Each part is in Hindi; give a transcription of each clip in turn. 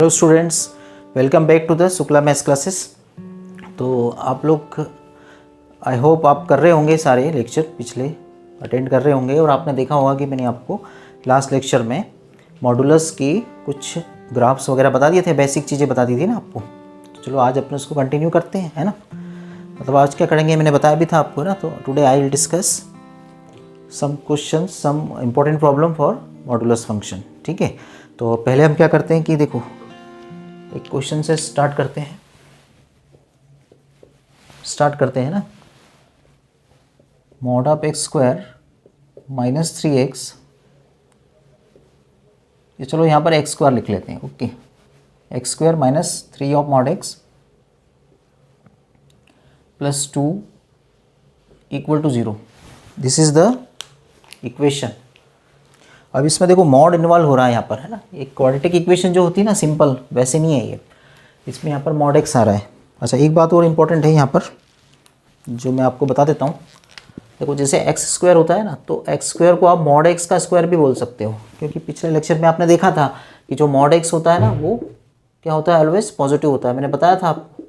Hello students, welcome back to the Shukla maths classes. तो आप लोग आई होप आप कर रहे होंगे, सारे लेक्चर पिछले अटेंड कर रहे होंगे और आपने देखा होगा कि मैंने आपको लास्ट लेक्चर में मॉडुलस की कुछ ग्राफ्स वगैरह बता दिए थे, बेसिक चीज़ें बता दी थी ना आपको। तो चलो आज अपने उसको कंटिन्यू करते हैं, है ना। मतलब आज क्या करेंगे मैंने बताया भी था आपको ना। तो today I will discuss some question, some important problem for modulus function. ठीक है, तो पहले हम क्या करते हैं कि देखो एक क्वेश्चन से स्टार्ट करते हैं ना। Mod of x square minus 3x, ये चलो यहाँ पर एक्स स्क्वायर लिख लेते हैं। Okay, X square minus 3 of mod X plus 2 equal to 0। This is the equation. अब इसमें देखो मॉड इन्वॉल्व हो रहा है यहाँ पर, है ना। एक क्वाड्रेटिक इक्वेशन जो होती है ना सिंपल, वैसे नहीं है ये, इसमें यहाँ पर मॉड एक्स आ रहा है। अच्छा, एक बात और इम्पोर्टेंट है यहाँ पर जो मैं आपको बता देता हूँ। देखो जैसे एक्स स्क्वायर होता है ना, तो एक्स स्क्वायर को आप मॉड एक्स का स्क्वायर भी बोल सकते हो, क्योंकि पिछले लेक्चर में आपने देखा था कि जो मॉड एक्स होता है ना वो क्या होता है, ऑलवेज पॉजिटिव होता है। मैंने बताया था आपको,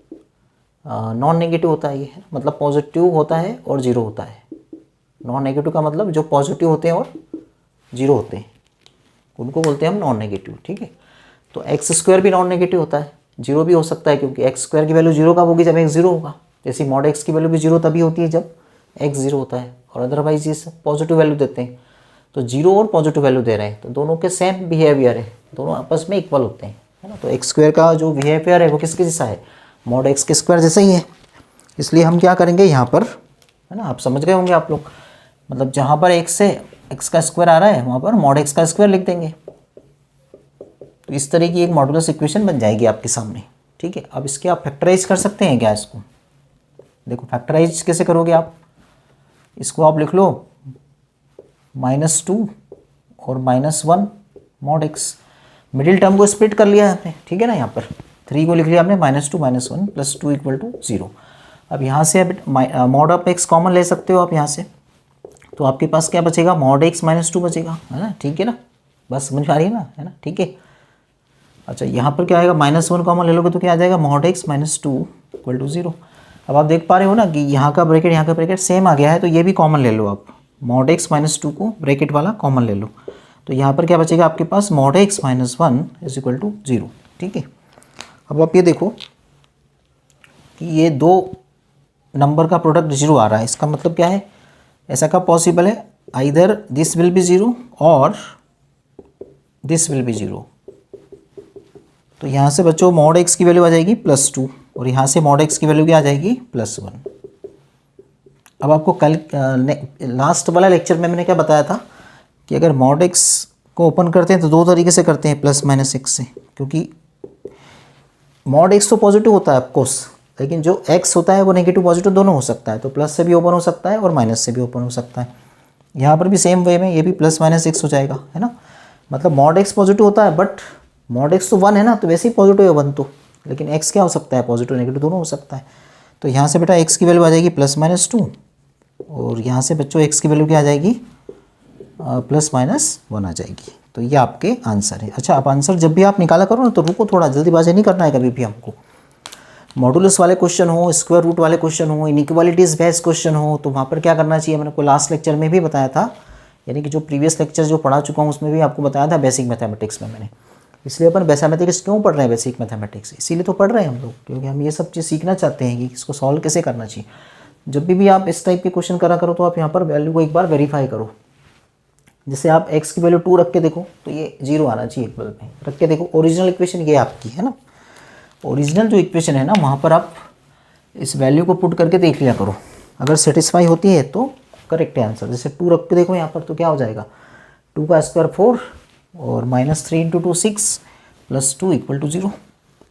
नॉन नेगेटिव होता है ये, मतलब पॉजिटिव होता है और जीरो होता है। नॉन नेगेटिव का मतलब जो पॉजिटिव होते हैं और जीरो होते हैं उनको बोलते हैं हम नॉन नेगेटिव। ठीक है, तो एक्स स्क्वायर भी नॉन नेगेटिव होता है, जीरो भी हो सकता है, क्योंकि एक्स स्क्वायर की वैल्यू जीरो कब होगी, जब एक्स जीरो होगा। जैसे मॉड एक्स की वैल्यू भी जीरो तभी होती है जब एक्स जीरो होता है, और अदरवाइज ये पॉजिटिव वैल्यू देते हैं। तो जीरो और पॉजिटिव वैल्यू दे रहे हैं तो दोनों के सेम बिहेवियर है, दोनों आपस में इक्वल होते हैं, है ना। तो एक्स स्क्वायर का जो बिहेवियर है वो किसके जैसा है, मॉड एक्स के स्क्वायर जैसा ही है। इसलिए हम क्या करेंगे यहाँ पर, है ना, आप समझ गए होंगे आप लोग। मतलब जहाँ पर एक्स से एक्स का स्क्वायर आ रहा है वहाँ पर मॉड एक्स का स्क्वायर लिख देंगे। तो इस तरह की एक मॉडुलस इक्वेशन बन जाएगी आपके सामने। ठीक है, अब इसके आप फैक्टराइज कर सकते हैं क्या इसको। देखो फैक्टराइज कैसे करोगे आप, इसको आप लिख लो -2 और -1 मॉड एक्स। मिडिल टर्म को स्प्लिट कर लिया आपने, ठीक है ना। यहाँ पर 3 को लिख लिया आपने -2 -1 प्लस 2 इक्वल टू 0। अब यहाँ से अब मॉड ऑफ एक्स कॉमन ले सकते हो आप यहाँ से, तो आपके पास क्या बचेगा, मॉड एक्स -2 बचेगा, है ना। ठीक है ना, बस समझ आ रही है ना, है ना। ठीक है, अच्छा यहाँ पर क्या आएगा, -1 कॉमन ले लोगे तो क्या आ जाएगा, मॉड एक्स -2 इक्वल टू 0। अब आप देख पा रहे हो ना कि यहाँ का ब्रैकेट सेम आ गया है, तो ये भी कॉमन ले लो आप। मॉड एक्स -2 को ब्रैकेट वाला कॉमन ले लो, तो यहाँ पर क्या बचेगा आपके पास, mod x -1 is equal to 0। ठीक है, अब आप ये देखो कि ये दो नंबर का प्रोडक्ट 0 आ रहा है, इसका मतलब क्या है, ऐसा कब पॉसिबल है, आइदर दिस विल बी 0 और दिस विल बी 0। तो यहाँ से बच्चों मॉड एक्स की वैल्यू आ जाएगी +2 और यहाँ से मॉड एक्स की वैल्यू क्या आ जाएगी +1। अब आपको कल लास्ट वाला लेक्चर में मैंने क्या बताया था कि अगर मॉड एक्स को ओपन करते हैं तो दो तरीके से करते हैं, +-x से, क्योंकि मॉड एक्स तो पॉजिटिव होता है ऑफकोर्स, लेकिन जो x होता है वो नेगेटिव पॉजिटिव दोनों हो सकता है। तो प्लस से भी ओपन हो सकता है और माइनस से भी ओपन हो सकता है। यहाँ पर भी सेम वे में ये भी +-x हो जाएगा, है ना। मतलब मॉड एक्स पॉजिटिव होता है, बट मॉड एक्स तो 1 है ना, तो वैसे ही पॉजिटिव है 1 तो, लेकिन x क्या हो सकता है, पॉजिटिव नेगेटिव दोनों हो सकता है। तो यहाँ से बेटा x की वैल्यू आ जाएगी +-2 और यहाँ से बच्चों x की वैल्यू क्या आ जाएगी, +-1 आ जाएगी। तो ये आपके आंसर है। अच्छा, आप आंसर जब भी आप निकाला करो ना तो रुको थोड़ा, जल्दीबाजी नहीं करना है कभी भी हमको। मॉडुलस वाले क्वेश्चन हो, स्क्वायर रूट वाले क्वेश्चन हो, इनइक्वालिटीज़ बेस्ड क्वेश्चन हो, तो वहाँ पर क्या करना चाहिए, मैंने आपको लास्ट लेक्चर में भी बताया था, यानी कि जो प्रीवियस लेक्चर जो पढ़ा चुका हूँ उसमें भी आपको बताया था बेसिक मैथमेटिक्स में मैंने। इसलिए अपन मैथमेटिक्स क्यों पढ़ रहे हैं, बेसिक मैथमेटिक्स इसीलिए तो पढ़ रहे हैं हम लोग, क्योंकि हम ये सब चीज़ सीखना चाहते हैं कि इसको सॉल्व कैसे करना चाहिए। जब भी आप इस टाइप के क्वेश्चन करा करो तो आप यहाँ पर वैल्यू को एक बार वेरीफाई करो। जैसे आप x की वैल्यू 2 रख के देखो तो ये 0 आना चाहिए इक्वल में, रख के देखो। ओरिजिनल इक्वेशन ये आपकी है ना, ओरिजिनल जो इक्वेशन है ना वहाँ पर आप इस वैल्यू को पुट करके देख लिया करो, अगर सेटिस्फाई होती है तो करेक्ट है आंसर। जैसे 2 रख के देखो यहाँ पर तो क्या हो जाएगा, 2 का स्क्वायर 4 और -3 × 2 6 + 2 इक्वल टू 0।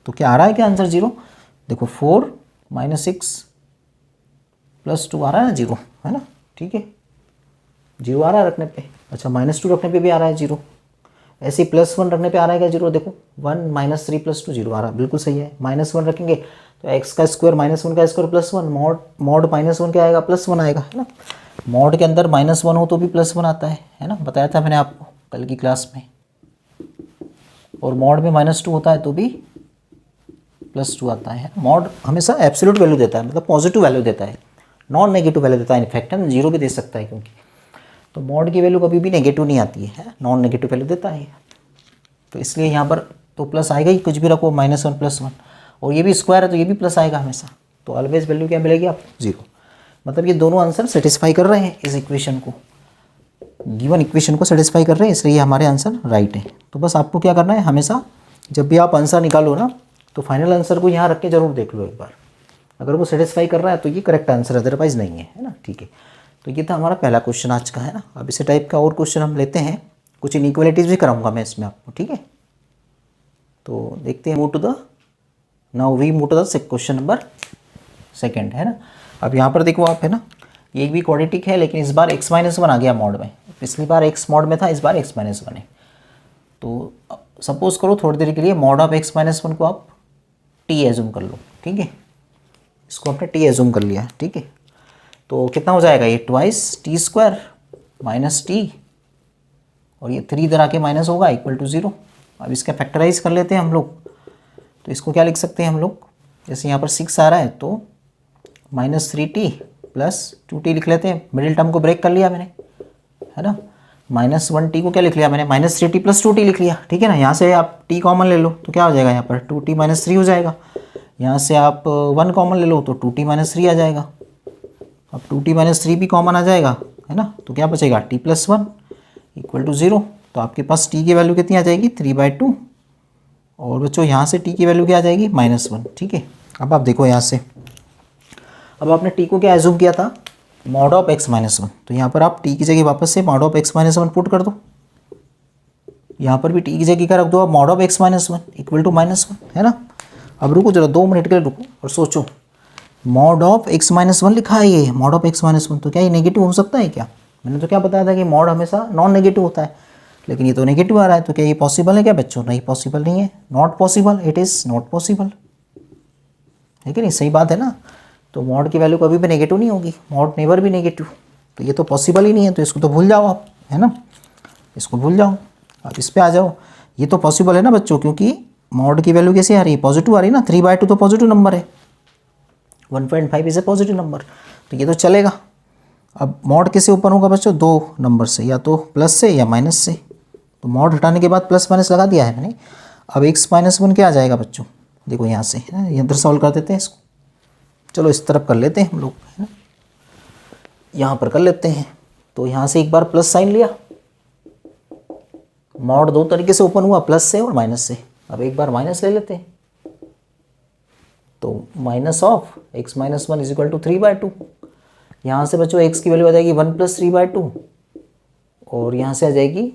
तो क्या आ रहा है, क्या आंसर 0। देखो 4 - 6 + 2 आ रहा है ना 0, है ना। ठीक है, 0 आ रहा है रखने पे। अच्छा, -2 रखने पे भी आ रहा है 0, ऐसे ही +1 रखने पे आ रहा है क्या 0। देखो 1 - 3 + 2 0 आ रहा है, बिल्कुल सही है। -1 रखेंगे तो x का स्क्वायर -1 का स्क्वायर +1, मॉड -1 क्या आएगा, +1 आएगा, है ना। मॉड के अंदर -1 हो तो भी +1 आता है ना, बताया था मैंने आपको कल की क्लास में। और मॉड में -2 होता है तो भी +2 आता है। मॉड हमेशा एब्सोल्यूट वैल्यू देता है, मतलब पॉजिटिव वैल्यू देता है, नॉन नेगेटिव वैल्यू देता है इनफैक्ट, है ना, 0 भी दे सकता है क्योंकि, तो मॉड की वैल्यू कभी भी नेगेटिव नहीं आती है, नॉन नेगेटिव वैल्यू देता है। तो इसलिए यहाँ पर तो प्लस आएगा ही, कुछ भी रखो -1 +1, और ये भी स्क्वायर है तो ये भी प्लस आएगा हमेशा, तो ऑलवेज वैल्यू क्या मिलेगी आपको 0। मतलब ये दोनों आंसर सेटिस्फाई कर रहे हैं इस इक्वेशन को, गिवन इक्वेशन को सेटिस्फाई कर रहे हैं, इसलिए हमारे आंसर राइट है। तो बस आपको क्या करना है, हमेशा जब भी आप आंसर निकालो ना तो फाइनल आंसर को यहाँ रख के जरूर देख लो एक बार, अगर वो सेटिस्फाई कर रहा है तो ये करेक्ट आंसर, अदरवाइज नहीं है ना। ठीक है, तो ये था हमारा पहला क्वेश्चन आज का, है ना। अब इसी टाइप का और क्वेश्चन हम लेते हैं, कुछ इनइक्वालिटीज़ भी कराऊंगा मैं इसमें आपको, ठीक है। तो देखते हैं, now we move to the question number 2, है ना। अब यहाँ पर देखो आप, है ना, ये भी क्वाड्रेटिक है लेकिन इस बार x-1 आ गया मॉड में, पिछली बार x मॉड में था, इस बार x-1 है। तो सपोज करो थोड़ी देर के लिए मॉड ऑफ x-1 को आप t एज्यूम कर लो, ठीक है, इसको आपने t एज्यूम कर लिया, ठीक है। तो कितना हो जाएगा, ये -t² -t, और ये 3 इधर आके माइनस होगा, =0। अब इसका फैक्टराइज कर लेते हैं हम लोग, तो इसको क्या लिख सकते हैं हम लोग, जैसे यहाँ पर 6 आ रहा है तो -3t + 2t लिख लेते हैं, मिडिल टर्म को ब्रेक कर लिया मैंने, है ना। -1t को क्या लिख लिया मैंने, -3t + 2t लिख लिया, ठीक है ना। यहाँ से आप t कॉमन ले लो तो क्या हो जाएगा, यहाँ पर 2t - 3 हो जाएगा। यहाँ से आप 1 कॉमन ले लो तो 2t - 3 आ जाएगा। अब 2t - 3 भी कॉमन आ जाएगा, है ना, तो क्या बचेगा, t + 1 = 0। तो आपके पास t की वैल्यू कितनी आ जाएगी, 3/2, और बच्चों यहाँ से t की वैल्यू क्या आ जाएगी, -1, ठीक है। अब आप देखो यहाँ से, अब आपने t को क्या एज्यूम किया था, मॉड ऑफ x-1, तो यहाँ पर आप t की जगह वापस से मॉड ऑफ x-1 पुट कर दो, यहाँ पर भी t की जगह क्या रख दो आप, मॉड ऑफ x-1 =-1, है ना। अब रुको जरा 2 मिनट के लिए रुको और सोचो, मॉड ऑफ x-1 लिखा है, ये मॉड ऑफ x-1, तो क्या ये नेगेटिव हो सकता है क्या? मैंने तो क्या बताया था कि मॉड हमेशा नॉन नेगेटिव होता है, लेकिन ये तो नेगेटिव आ रहा है, तो क्या ये पॉसिबल है क्या बच्चों? नहीं, पॉसिबल नहीं है, not possible, it is not possible, है कि नहीं, सही बात है ना। तो मॉड की वैल्यू कभी भी नेगेटिव नहीं होगी, मॉड नेवर भी नेगेटिव, तो ये तो पॉसिबल ही नहीं है, तो इसको तो भूल जाओ आप, है ना, इसको भूल जाओ। अब इस पर आ जाओ, ये तो पॉसिबल है ना बच्चों, क्योंकि मॉड की वैल्यू कैसे आ रही है, पॉजिटिव आ रही है ना, 3/2 तो पॉजिटिव नंबर है, 1.5 इज ए पॉजिटिव नंबर, तो ये तो चलेगा। अब मॉड किससे ऊपर होगा बच्चों, 2 नंबर से, या तो प्लस से या माइनस से, तो मॉड हटाने के बाद प्लस माइनस लगा दिया है मैंने। अब x-1 क्या आ जाएगा बच्चों, देखो यहाँ से, है ना, ये अंदर सॉल्व कर देते हैं इसको, चलो इस तरफ कर लेते हैं हम लोग, है ना, यहाँ पर कर लेते हैं। तो यहाँ से एक बार प्लस साइन लिया, मॉड 2 तरीके से ओपन हुआ, प्लस से और माइनस से। अब एक बार माइनस ले लेते हैं, तो -(x - 1) = 3/2, यहाँ से बच्चों x की वैल्यू आ जाएगी 1 + 3/2, और यहाँ से आ जाएगी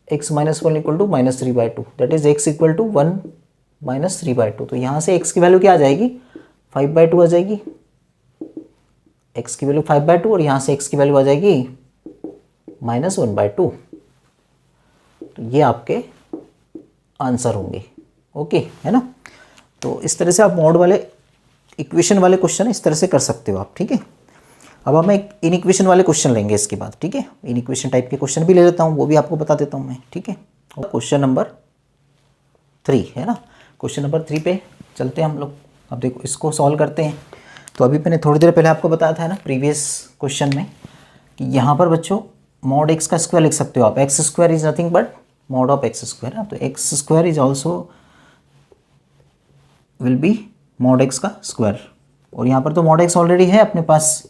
x - 1 = -3/2, दैट इज x = 1 - 3/2। तो यहाँ से x की वैल्यू क्या आ जाएगी, 5/2 आ जाएगी, x की वैल्यू 5/2, और यहाँ से x की वैल्यू आ जाएगी -1/2। तो ये आपके आंसर होंगे, ओके, है ना। तो इस तरह से आप मॉड वाले इक्वेशन वाले क्वेश्चन इस तरह से कर सकते हो आप, ठीक है। अब हम एक इन इक्वेशन वाले क्वेश्चन लेंगे इसके बाद, ठीक है, इन इक्वेशन टाइप के क्वेश्चन भी ले लेता हूँ, वो भी आपको बता देता हूँ मैं, ठीक है। क्वेश्चन नंबर 3, है ना, क्वेश्चन नंबर 3 पे चलते हैं हम लोग। अब देखो इसको सॉल्व करते हैं। तो अभी मैंने थोड़ी देर पहले आपको बताया था ना प्रीवियस क्वेश्चन में, कि यहाँ पर बच्चों मॉड x का स्क्वायर लिख सकते हो आप, x² is nothing but mod of x², है, तो x² is also will be mod x का स्क्वायर, और यहाँ पर तो मॉड x ऑलरेडी है अपने पास।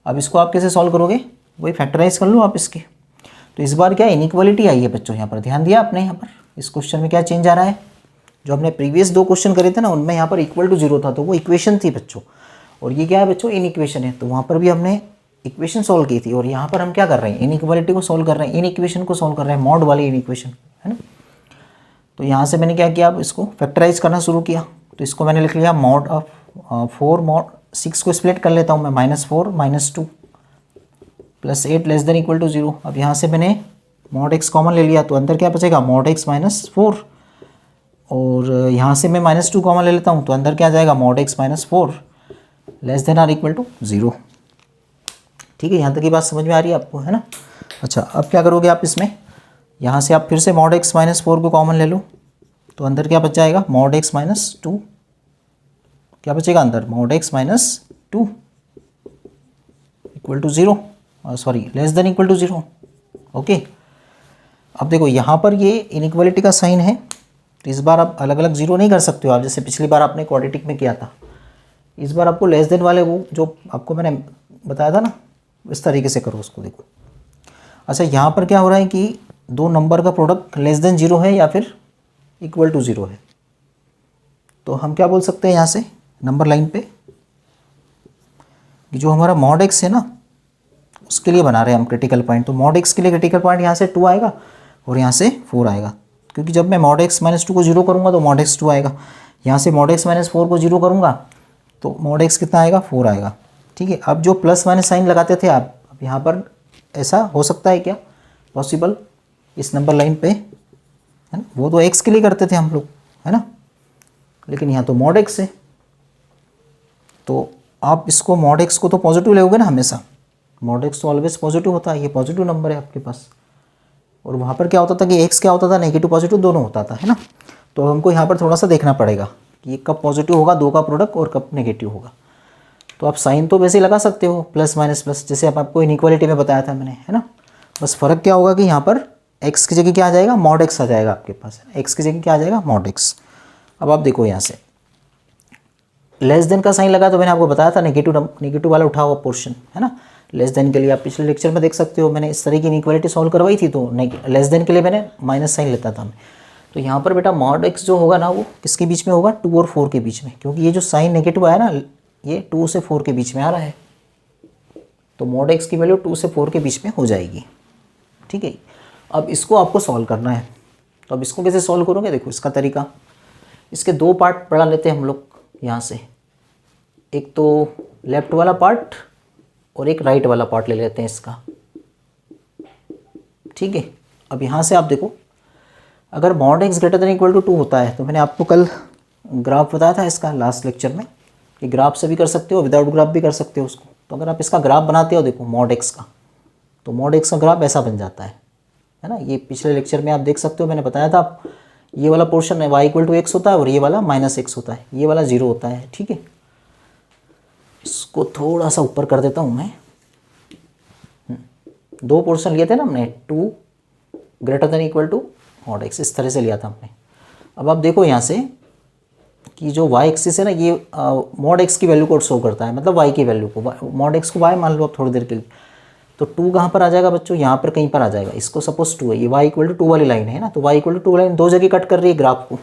अब इसको आप कैसे सॉल्व करोगे, वही फैक्टराइज कर लो आप इसके। तो इस बार क्या इनइक्वालिटी आई है बच्चों, यहाँ पर ध्यान दिया आपने, यहाँ पर इस क्वेश्चन में क्या चेंज आ रहा है, जो हमने प्रीवियस 2 क्वेश्चन करे थे ना उनमें यहाँ पर =0 था, तो वो इक्वेशन थी बच्चों, और ये क्या है बच्चों, इन इक्वेशन है, तो वहाँ पर भी हमने इक्वेशन सॉल्व की थी, और यहाँ पर हम क्या कर रहे हैं, इनइक्वालिटी को सॉल्व कर रहे हैं, इन इक्वेशन को सॉल्व कर रहे हैं, मॉड वाली इन इक्वेशन, है ना। तो यहाँ से मैंने क्या किया, अब इसको फैक्टराइज करना शुरू किया। तो इसको मैंने लिख लिया मॉड ऑफ 4 मॉड 6 को स्प्लिट कर लेता हूँ मैं, -4 - 2 + 8 < 0। अब यहाँ से मैंने मॉड x कॉमन ले लिया, तो अंदर क्या बचेगा, मॉड x - 4, और यहाँ से मैं -2 कॉमन ले लेता हूँ, तो अंदर क्या आ जाएगा, मॉड x - 4 < 0। ठीक है, यहाँ तक की बात समझ में आ रही है आपको, है ना। अच्छा, अब क्या करोगे आप इसमें, यहाँ से आप फिर से मॉड एक्स माइनस 4 को कॉमन ले लो, तो अंदर क्या बच जाएगा, मॉड एक्स माइनस 2, क्या बचेगा अंदर, mod X minus 2 equal to 0, sorry less than equal to 0। Okay, अब देखो यहाँ पर ये इनइक्वालिटी का साइन है, तो इस बार आप अलग अलग जीरो नहीं कर सकते हो आप, जैसे पिछली बार आपने क्वाड्रेटिक में किया था। इस बार आपको लेस देन वाले वो जो आपको मैंने बताया था ना, इस तरीके से करो उसको। देखो अच्छा, यहाँ पर क्या हो रहा है कि दो नंबर का प्रोडक्ट लेस देन 0 है या फिर इक्वल टू 0 है, तो हम क्या बोल सकते हैं यहाँ से नंबर लाइन पे कि जो हमारा मॉड एक्स है ना, उसके लिए बना रहे हैं हम क्रिटिकल पॉइंट। तो मॉड एक्स के लिए क्रिटिकल पॉइंट यहाँ से 2 आएगा और यहाँ से 4 आएगा, क्योंकि जब मैं मॉड एक्स माइनस 2 को 0 करूँगा तो मॉड एक्स 2 आएगा। यहाँ से मॉड एक्स माइनस 4 को 0 करूँगा तो मॉड एक्स कितना आएगा, 4 आएगा। ठीक है, अब जो प्लस माइनस साइन लगाते थे आप, अब यहाँ पर ऐसा हो सकता है क्या पॉसिबल इस नंबर लाइन पे, है ना, वो तो एक्स के लिए करते थे हम लोग, है ना, लेकिन यहाँ तो मॉड एक्स है, तो आप इसको मॉड एक्स को तो पॉजिटिव लोगे ना हमेशा, मॉड एक्स तो ऑलवेज पॉजिटिव होता है, ये पॉजिटिव नंबर है आपके पास। और वहाँ पर क्या होता था कि एक्स क्या होता था, नेगेटिव पॉजिटिव दोनों होता था, है ना। तो हमको यहाँ पर थोड़ा सा देखना पड़ेगा कि कब पॉजिटिव होगा दो का प्रोडक्ट और कब नेगेटिव होगा। तो आप साइन तो वैसे ही लगा सकते हो, प्लस माइनस प्लस, जैसे आपको इनइक्वालिटी में बताया था मैंने, है ना। बस फ़र्क क्या होगा कि यहाँ पर एक्स की जगह क्या आ जाएगा, मॉड एक्स आ जाएगा आपके पास, एक्स की जगह क्या आ जाएगा, मॉड एक्स। अब आप देखो यहाँ से लेस देन का साइन लगा, तो मैंने आपको बताया था नेगेटिव वाला उठा हुआ पोर्शन, है ना। लेस देन के लिए आप पिछले लेक्चर में देख सकते हो, मैंने इस तरह की इनइक्वालिटी सॉल्व करवाई थी, तो लेस देन के लिए मैंने माइनस साइन लेता था मैं। तो यहाँ पर बेटा मॉड एक्स जो होगा ना, वो किसके बीच में होगा, 2 और 4 के बीच में, क्योंकि ये जो साइन नेगेटिव आया ना, ये 2 से 4 के बीच में आ रहा है, तो मॉड एक्स की वैल्यू 2 से 4 के बीच में हो जाएगी। ठीक है, अब इसको आपको सॉल्व करना है, तो अब इसको कैसे सॉल्व करोगे, देखो इसका तरीका, इसके दो पार्ट पढ़ा लेते हैं हम लोग यहाँ से, एक तो लेफ्ट वाला पार्ट और एक राइट वाला पार्ट ले लेते हैं इसका। ठीक है, अब यहाँ से आप देखो, अगर mod X greater than equal to 2 होता है, तो मैंने आपको कल ग्राफ बताया था इसका लास्ट लेक्चर में, कि ग्राफ से भी कर सकते हो, विदाउट ग्राफ भी कर सकते हो उसको। तो अगर आप इसका ग्राफ बनाते हो, देखो मॉड एक्स का, तो मॉड एक्स का ग्राफ ऐसा बन जाता है ना। ये पिछले लेक्चर में आप देख सकते हो, मैंने बताया था, ये वाला पोर्शन है y इक्वल टू एक्स होता है और ये वाला माइनस एक्स होता है, ये वाला 0 होता है। ठीक है, इसको थोड़ा सा ऊपर कर देता हूँ मैं। दो पोर्शन लिए थे ना हमने, 2 greater than equal to mod x, इस तरह से लिया था हमने। अब आप देखो यहाँ से कि जो y एक्सिस है ना, ये मॉड एक्स की वैल्यू को शो करता है, मतलब y की वैल्यू को, मॉड एक्स को y मान लो आप थोड़ी देर के लिए। तो 2 कहाँ पर आ जाएगा बच्चों, यहाँ पर कहीं पर आ जाएगा। इसको सपोज 2 है, ये y इक्वल टू 2 वाली लाइन है ना, तो y इक्वल टू 2 लाइन दो जगह कट कर रही है ग्राफ को।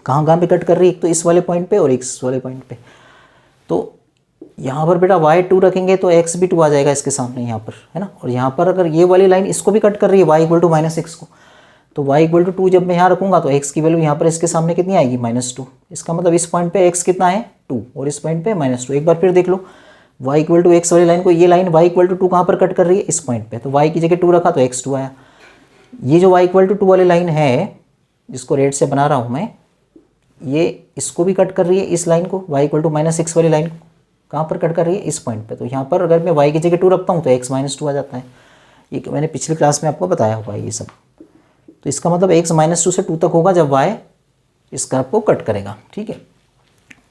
कहाँ पे कट कर रही है, एक तो इस वाले पॉइंट पे और इस वाले पॉइंट पे। तो यहाँ पर बेटा y 2 रखेंगे तो x भी 2 आ जाएगा इसके सामने यहाँ पर, है ना। और यहाँ पर अगर ये वाली लाइन इसको भी कट कर रही है y equal to minus x को, तो y इक्वल टू 2 जब मैं यहाँ रखूँगा तो x की वैल्यू यहाँ पर इसके सामने कितनी आएगी, -2। इसका मतलब इस पॉइंट पे x कितना है, 2, और इस पॉइंट पे -2। एक बार फिर देख लो, y इक्वल टू एक्स वाली लाइन को, ये लाइन y इक्वल टू 2 कहाँ पर कट कर रही है, इस पॉइंट पे, तो y की जगह 2 रखा तो x 2 आया। ये जो y इक्वल टू 2 वाली लाइन है, जिसको रेड से बना रहा हूँ मैं, ये इसको भी कट कर रही है, इस लाइन को, y equal to minus x वाली लाइन को कहाँ पर कट कर रही है, इस पॉइंट पे। तो यहाँ पर अगर मैं y की जगह 2 रखता हूँ तो x -2 आ जाता है। ये मैंने पिछली क्लास में आपको बताया हुआ है ये सब। तो इसका मतलब x -2 से 2 तक होगा जब y इस कर्व को कट करेगा। ठीक है,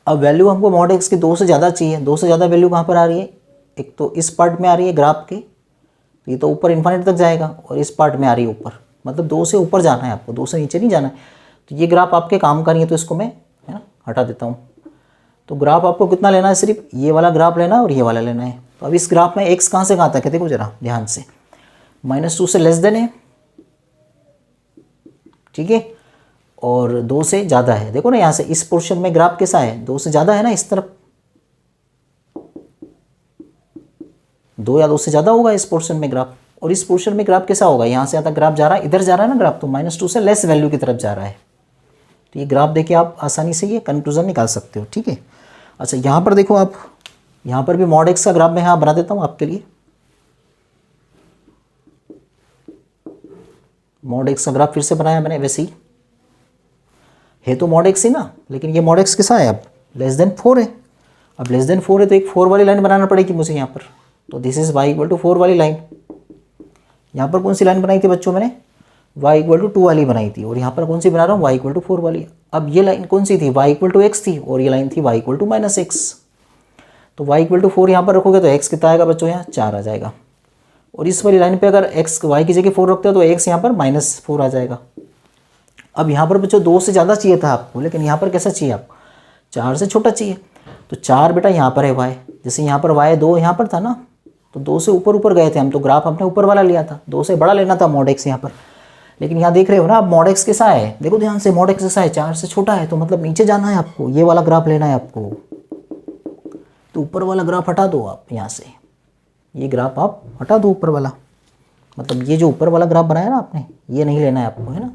अब वैल्यू हमको मॉड एक्स की 2 से ज़्यादा चाहिए। 2 से ज़्यादा वैल्यू कहाँ पर आ रही है, एक तो इस पार्ट में आ रही है ग्राफ के, तो ये तो ऊपर इन्फिनिटी तक जाएगा, और इस पार्ट में आ रही है ऊपर, मतलब 2 से ऊपर जाना है आपको, 2 से नीचे नहीं जाना है। तो ये ग्राफ आपके काम का नहीं है, तो इसको मैं, है ना, हटा देता हूँ। तो ग्राफ आपको कितना लेना है, सिर्फ ये वाला ग्राफ लेना है और ये वाला लेना है। तो अब इस ग्राफ में x कहाँ से कहाँ तक है, देखो जरा ध्यान से, -2 से लेस देन है, ठीक है, और 2 से ज़्यादा है। देखो ना यहाँ से इस पोर्शन में ग्राफ कैसा है, 2 से ज़्यादा है ना, इस तरफ 2 या 2 से ज़्यादा होगा इस पोर्शन में ग्राफ। और इस पोर्शन में ग्राफ कैसा होगा, यहाँ से आता ग्राफ जा रहा है, इधर जा रहा है ना ग्राफ, तो -2 से लेस वैल्यू की तरफ जा रहा है। तो ये ग्राफ देखिए, आप आसानी से ये कंक्लूजन निकाल सकते हो। ठीक है, अच्छा यहाँ पर देखो आप, यहाँ पर भी मॉड एक्स का ग्राफ मैं यहाँ बना देता हूँ आपके लिए। मॉड एक्स का ग्राफ फिर से बनाया मैंने, वैसे ही है तो मॉड एक्स ही ना, लेकिन ये मॉड एक्स कैसा है, अब लेस देन 4 है। अब लेस देन 4 है तो एक 4 वाली लाइन बनाना पड़ेगी मुझे यहाँ पर। तो this is y equal to 4 वाली लाइन। यहाँ पर कौन सी लाइन बनाई थी बच्चों मैंने, y=2 वाली बनाई थी, और यहाँ पर कौन सी बना रहा हूँ, y=4 वाली। अब ये लाइन कौन सी थी, y=x थी, और ये लाइन थी y=-x। तो y=4 यहाँ पर रखोगे तो x कितना आएगा बच्चों, यहाँ 4 आ जाएगा। और इस वाली लाइन पे अगर x y की जगह 4 रखते हो तो x यहाँ पर -4 आ जाएगा। अब यहाँ पर बच्चों 2 से ज़्यादा चाहिए था आपको, लेकिन यहाँ पर कैसा चाहिए आपको, 4 से छोटा चाहिए। तो 4 बेटा यहाँ पर है y, जैसे यहाँ पर y 2 यहाँ पर था ना, तो 2 से ऊपर ऊपर गए थे हम, तो ग्राफ हमने ऊपर वाला लिया था, 2 से बड़ा लेना था mod x यहाँ पर। लेकिन यहाँ देख रहे हो ना आप, mod x कैसा है, देखो ध्यान से, mod x कैसा है, 4 से छोटा है, तो मतलब नीचे जाना है आपको, ये वाला ग्राफ लेना है आपको। तो ऊपर वाला ग्राफ हटा दो आप यहाँ से, ये ग्राफ आप हटा दो ऊपर वाला, मतलब ये जो ऊपर वाला ग्राफ बनाया ना आपने, ये नहीं लेना है आपको, है ना।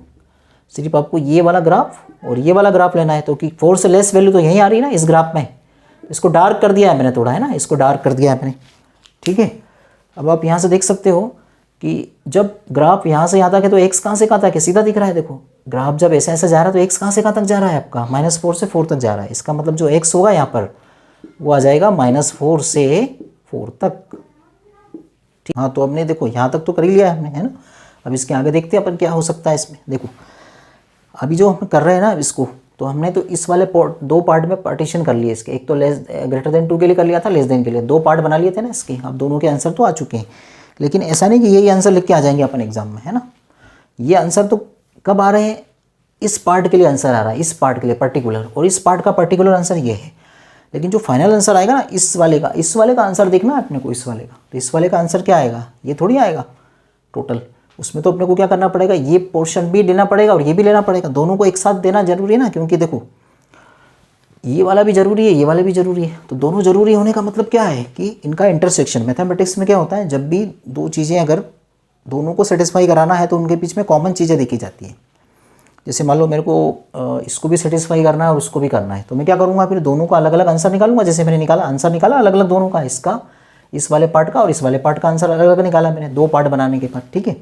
सिर्फ आपको ये वाला ग्राफ और ये वाला ग्राफ लेना है। तो कि 4 से लेस वैल्यू तो यहीं आ रही है ना इस ग्राफ में, इसको डार्क कर दिया है मैंने थोड़ा, है ना, इसको डार्क कर दिया है मैंने, ठीक है। अब आप यहाँ से देख सकते हो कि जब ग्राफ यहाँ से यहाँ तक है तो x कहाँ से कहाँ तक है, सीधा दिख रहा है, देखो ग्राफ जब ऐसे ऐसे जा रहा है तो x कहाँ से कहाँ तक जा रहा है आपका, -4 से 4 तक जा रहा है। इसका मतलब जो x होगा यहाँ पर वो आ जाएगा -4 से 4 तक, ठीक। हाँ, तो हमने देखो यहाँ तक तो कर ही लिया है हमने, है ना। अब इसके आगे देखते हैं अपन क्या हो सकता है इसमें। देखो अभी जो हम कर रहे हैं ना इसको, तो हमने तो इस वाले दो पार्ट में पार्टीशन कर लिए इसके, एक तो >2 के लिए कर लिया था, लेस देन के लिए 2 पार्ट बना लिए थे ना इसके। अब दोनों के आंसर तो आ चुके हैं, लेकिन ऐसा नहीं कि यही आंसर लिख के आ जाएंगे अपन एग्जाम में, है ना। ये आंसर तो कब आ रहे हैं, इस पार्ट के लिए आंसर आ रहा है, इस पार्ट के लिए पर्टिकुलर, और इस पार्ट का पर्टिकुलर आंसर ये है। लेकिन जो फाइनल आंसर आएगा ना इस वाले का आंसर देखना है अपने को, इस वाले का। तो इस वाले का आंसर क्या आएगा, ये थोड़ी आएगा टोटल, उसमें तो अपने को क्या करना पड़ेगा, ये पोर्शन भी लेना पड़ेगा और ये भी लेना पड़ेगा, दोनों को एक साथ देना जरूरी है ना, क्योंकि देखो ये वाला भी जरूरी है, ये वाला भी जरूरी है। तो दोनों जरूरी होने का मतलब क्या है कि इनका इंटरसेक्शन, मैथमेटिक्स में क्या होता है, जब भी दो चीज़ें अगर दोनों को सेटिस्फाई कराना है तो उनके बीच में कॉमन चीज़ें देखी जाती हैं। जैसे मान लो मेरे को इसको भी सेटिस्फाई करना है और उसको भी करना है, तो मैं क्या करूँगा, फिर दोनों का अलग अलग आंसर निकालूंगा। जैसे मैंने निकाला आंसर निकाला अलग अलग दोनों का, इसका इस वाले पार्ट का और इस वाले पार्ट का आंसर अलग अलग निकाला मैंने, 2 पार्ट बनाने के बाद, ठीक है।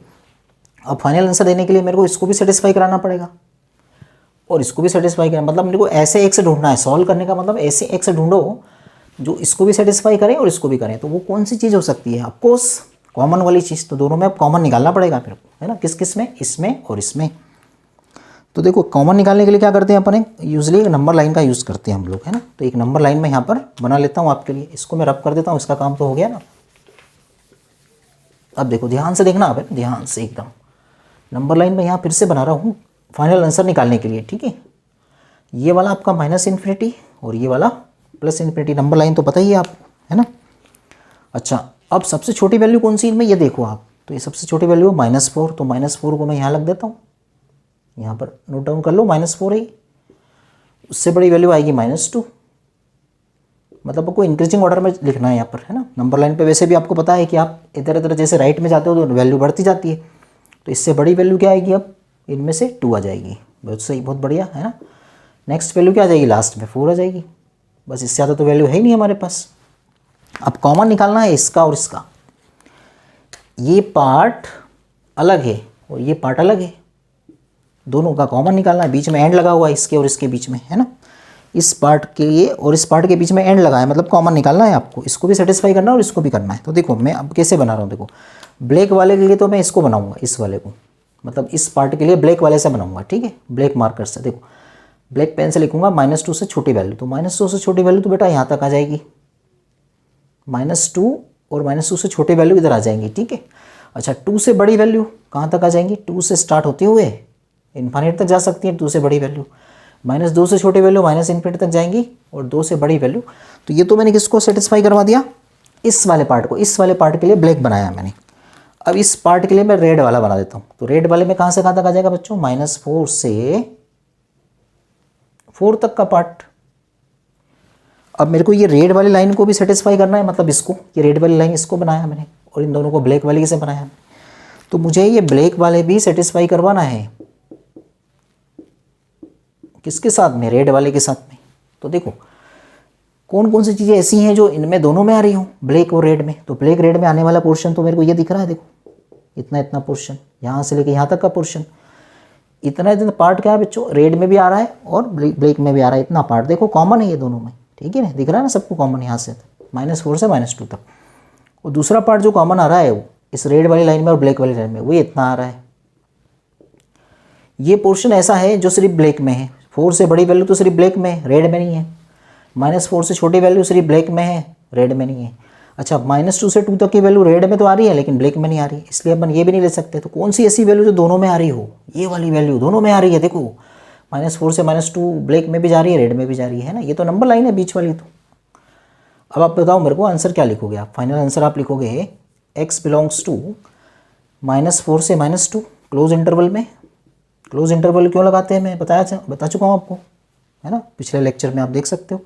अब फाइनल आंसर देने के लिए मेरे को इसको भी सेटिस्फाई कराना पड़ेगा और इसको भी सेटिस्फाई करना, मतलब मेरे को ऐसे एक से ढूंढना है, सॉल्व करने का मतलब ऐसे एक से ढूंढो जो इसको भी सेटिस्फाई करे और इसको भी करे। तो वो कौन सी चीज़ हो सकती है, ऑफकोर्स कॉमन वाली चीज़। तो दोनों में अब कॉमन निकालना पड़ेगा मेरे को, है ना, किस किस में, इसमें और इसमें। तो देखो कॉमन निकालने के लिए क्या करते हैं अपन, यूजली एक नंबर लाइन का यूज़ करते हैं हम लोग, है ना। तो एक नंबर लाइन में यहाँ पर बना लेता हूँ आपके लिए, इसको मैं रब कर देता हूँ, इसका काम तो हो गया ना। अब देखो ध्यान से देखना, आप ध्यान से एकदम, नंबर लाइन में यहाँ फिर से बना रहा हूँ फाइनल आंसर निकालने के लिए, ठीक है। ये वाला आपका -∞ और ये वाला +∞, नंबर लाइन तो पता ही है आपको, है ना। अच्छा, अब सबसे छोटी वैल्यू कौन सी इनमें, ये देखो आप, तो ये सबसे छोटी वैल्यू है -4, तो -4 को मैं यहाँ लग देता हूँ, यहाँ पर नोट डाउन कर लो, -4 है। उससे बड़ी वैल्यू आएगी -2, मतलब आपको इंक्रीजिंग ऑर्डर में लिखना है यहाँ पर, है ना। नंबर लाइन पे वैसे भी आपको पता है कि आप इधर इधर जैसे राइट में जाते हो तो वैल्यू बढ़ती जाती है, तो इससे बड़ी वैल्यू क्या आएगी, अब इनमें से 2 आ जाएगी। बहुत सही, बहुत बढ़िया, है ना। नेक्स्ट वैल्यू क्या आ जाएगी, लास्ट में 4 आ जाएगी, बस इससे ज़्यादा तो वैल्यू है ही नहीं हमारे पास। अब कॉमन निकालना है इसका और इसका, ये पार्ट अलग है और ये पार्ट अलग है, दोनों का कॉमन निकालना है। बीच में एंड लगा हुआ है इसके और इसके बीच में, है ना। इस पार्ट के ये और इस पार्ट के बीच में एंड लगा है, मतलब कॉमन निकालना है आपको, इसको भी सेटिस्फाई करना है और इसको भी करना है। तो देखो मैं अब कैसे बना रहा हूँ, देखो ब्लैक वाले के लिए तो मैं इसको बनाऊंगा, इस वाले को, मतलब इस पार्ट के लिए ब्लैक वाले से बनाऊंगा, ठीक है, ब्लैक मार्कर से। देखो ब्लैक पेन से लिखूंगा -2 से छोटी वैल्यू, तो -2 से छोटी वैल्यू तो बेटा यहाँ तक आ जाएगी, -2 और -2 से छोटी वैल्यू इधर आ जाएंगी, ठीक है। अच्छा, 2 से बड़ी वैल्यू कहाँ तक आ जाएंगी, 2 से स्टार्ट होते हुए इन्फिनिट तक जा सकती है 2 से बड़ी वैल्यू, -2 से छोटी वैल्यू -∞ तक जाएंगी, और 2 से बड़ी वैल्यू। तो ये तो मैंने किसको सेटिस्फाई करवा दिया, इस वाले पार्ट को, इस वाले पार्ट के लिए ब्लैक बनाया मैंने। अब इस पार्ट के लिए मैं रेड वाला बना देता हूँ, तो रेड वाले में कहाँ से कहाँ तक आ जाएगा बच्चों, -4 से 4 तक का पार्ट। अब मेरे को ये रेड वाली लाइन को भी सेटिस्फाई करना है, मतलब इसको, ये रेड वाली लाइन इसको बनाया मैंने और इन दोनों को ब्लैक वाली से बनाया, तो मुझे ये ब्लैक वाले भी सेटिस्फाई करवाना है, किसके साथ में, रेड वाले के साथ में। तो देखो कौन कौन सी चीज़ें ऐसी हैं जो इनमें दोनों में आ रही हो, ब्लैक और रेड में। तो ब्लैक रेड में आने वाला पोर्शन तो मेरे को ये दिख रहा है, देखो इतना इतना पोर्शन, यहाँ से लेके यहाँ तक का पोर्शन, इतना इतना पार्ट क्या है बच्चों, रेड में भी आ रहा है और ब्लैक में भी आ रहा है, इतना पार्ट देखो कॉमन है ये दोनों में, ठीक है ना, दिख रहा है ना सबको कॉमन, यहाँ से -4 से -2 तक। और दूसरा पार्ट जो कॉमन आ रहा है वो इस रेड वाली लाइन में और ब्लैक वाली लाइन में, वो इतना आ रहा है, ये पोर्शन ऐसा है जो सिर्फ ब्लैक में है, 4 से बड़ी वैल्यू तो सिर्फ ब्लैक में है, रेड में नहीं है। -4 से छोटी वैल्यू सिर्फ ब्लैक में है, रेड में नहीं है। अच्छा, -2 से 2 तक की वैल्यू रेड में तो आ रही है लेकिन ब्लैक में नहीं आ रही, इसलिए अपन ये भी नहीं ले सकते। तो कौन सी ऐसी वैल्यू जो दोनों में आ रही हो, ये वाली वैल्यू दोनों में आ रही है। देखो -4 से -2 ब्लैक में भी जा रही है, रेड में भी जा रही है ना, ये तो नंबर लाइन है बीच वाली। तो अब आप बताओ मेरे को आंसर क्या लिखोगे आप। फाइनल आंसर आप लिखोगे x बिलोंग्स टू -4 से -2 क्लोज इंटरवल में। क्लोज इंटरवल क्यों लगाते हैं मैं बता चुका हूँ आपको, है ना, पिछले लेक्चर में आप देख सकते हो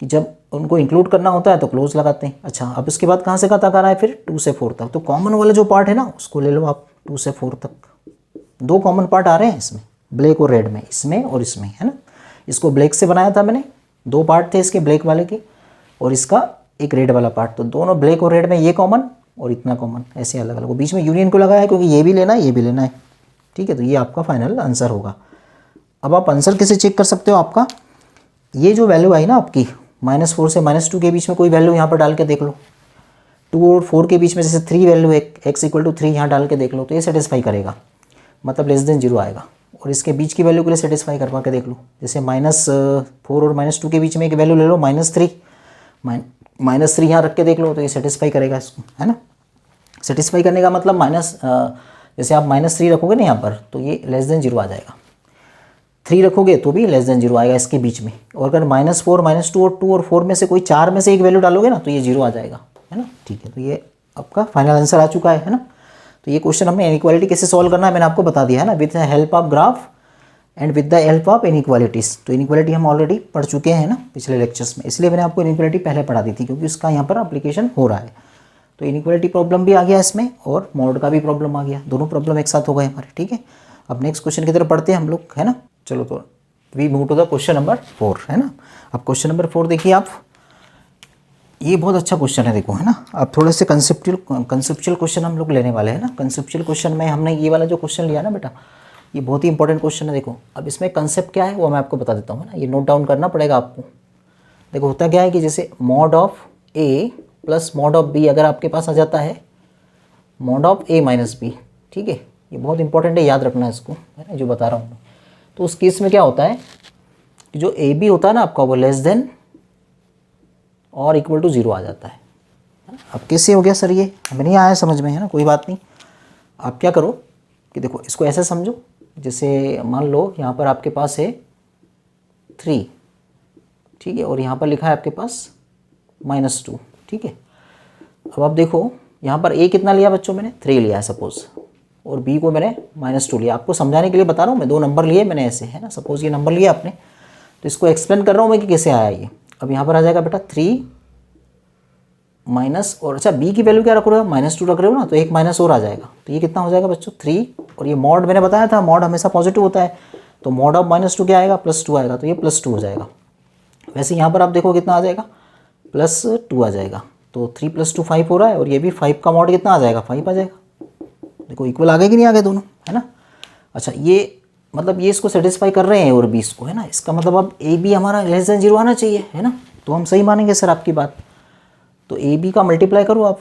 कि जब उनको इंक्लूड करना होता है तो क्लोज लगाते हैं। अच्छा, अब इसके बाद कहाँ से कहाँ तक आ रहा है फिर 2 से 4 तक। तो कॉमन वाला जो पार्ट है ना उसको ले लो आप, 2 से 4 तक 2 कॉमन पार्ट आ रहे हैं इसमें, ब्लैक और रेड में, इसमें और इसमें, है ना। इसको ब्लैक से बनाया था मैंने, 2 पार्ट थे इसके, ब्लैक वाले के और इसका एक रेड वाला पार्ट। तो दोनों ब्लैक और रेड में ये कॉमन और इतना कॉमन, ऐसे अलग अलग। बीच में यूनियन को लगाया है क्योंकि ये भी लेना है ये भी लेना है, ठीक है। तो ये आपका फाइनल आंसर होगा। अब आप आंसर कैसे चेक कर सकते हो आपका, ये जो वैल्यू आई ना आपकी -4 से -2 के बीच में कोई वैल्यू यहाँ पर डाल के देख लो। 2 और 4 के बीच में जैसे 3 वैल्यू है, x = 3 यहाँ डाल के देख लो तो ये सेटिस्फाई करेगा, मतलब -0 आएगा। और इसके बीच की वैल्यू के लिए सेटिस्फाई करवा के देख लो, जैसे -4 और -2 के बीच में एक वैल्यू ले लो -3, -3 यहाँ रख के देख लो तो ये सेटिस्फाई करेगा इसको, है ना। सेटिस्फाई करने का मतलब जैसे आप -3 रखोगे ना यहाँ पर तो ये <0 आ जाएगा, 3 रखोगे तो भी <0 आएगा इसके बीच में। और अगर -4 -2 और 2 और 4 में से कोई 4 में से एक वैल्यू डालोगे ना तो ये 0 आ जाएगा, है ना। ठीक है, तो ये आपका फाइनल आंसर आ चुका है ना। तो ये क्वेश्चन हमने इनइक्वालिटी कैसे सॉल्व करना है मैंने आपको बता दिया है ना, with the help of graph and with the help of inequalities. तो इनइक्वालिटी हम ऑलरेडी पढ़ चुके हैं ना पिछले लेक्चर्स में, इसलिए मैंने आपको इनइक्वालिटी पहले पढ़ा दी थी क्योंकि उसका यहाँ पर एप्लीकेशन हो रहा है। तो इनइक्वालिटी प्रॉब्लम भी आ गया इसमें और मॉड का भी प्रॉब्लम आ गया, दोनों प्रॉब्लम एक साथ हो गए हमारे, ठीक है। अब नेक्स्ट क्वेश्चन की तरफ पढ़ते हैं हम लोग, है ना। चलो तो we move to the question number 4, है ना। अब क्वेश्चन नंबर 4 देखिए आप, ये बहुत अच्छा क्वेश्चन है देखो, है ना। अब थोड़े से कंसेप्चुअल क्वेश्चन हम लोग लेने वाले हैं ना। कंसेप्चुअल क्वेश्चन में हमने ये वाला जो क्वेश्चन लिया ना बेटा, ये बहुत ही इंपॉर्टेंट क्वेश्चन है। देखो अब इसमें कंसेप्ट क्या है वो मैं आपको बता देता हूँ ना, ये नोट डाउन करना पड़ेगा आपको। देखो होता क्या है कि जैसे mod of a plus mod of b अगर आपके पास आ जाता है mod of a minus b, ठीक है, ये बहुत इंपॉर्टेंट है, याद रखना है इसको, है ना, जो बता रहा हूँ मैं। तो उस केस में क्या होता है कि जो a b होता है ना आपका वो < और = 0 आ जाता है। अब कैसे हो गया सर ये, हमें नहीं आया समझ में, है ना, कोई बात नहीं। आप क्या करो कि देखो इसको ऐसे समझो, जैसे मान लो यहाँ पर आपके पास है 3, ठीक है, और यहाँ पर लिखा है आपके पास -2, ठीक है। अब आप देखो यहाँ पर a कितना लिया बच्चों मैंने 3 लिया है सपोज़, और b को मैंने -2 लिया। आपको समझाने के लिए बता रहा हूँ मैं, 2 नंबर लिए मैंने ऐसे, है ना। सपोज़ ये नंबर लिया आपने तो इसको एक्सप्लेन कर रहा हूँ मैं कि कैसे आया ये। अब यहाँ पर आ जाएगा बेटा 3 माइनस, और अच्छा b की वैल्यू क्या रख रहे हो, -2 रख रहे हो ना, तो एक माइनस और आ जाएगा। तो ये कितना हो जाएगा बच्चों 3, और ये मॉड मैंने बताया था मॉड हमेशा पॉजिटिव होता है, तो मॉड ऑफ -2 क्या आएगा +2 आएगा, तो ये +2 हो जाएगा। वैसे यहाँ पर आप देखो कितना आ जाएगा +2 आ जाएगा, तो 3 + 2 5 हो रहा है, और ये भी 5 का मॉड कितना आ जाएगा 5 आ जाएगा। देखो इक्वल आ गए कि नहीं आ गए दोनों, है ना। अच्छा ये मतलब ये इसको सेटिस्फाई कर रहे हैं और b इसको, है ना। इसका मतलब अब a b हमारा <0 आना चाहिए, है ना, तो हम सही मानेंगे सर आपकी बात। तो a b का मल्टीप्लाई करो आप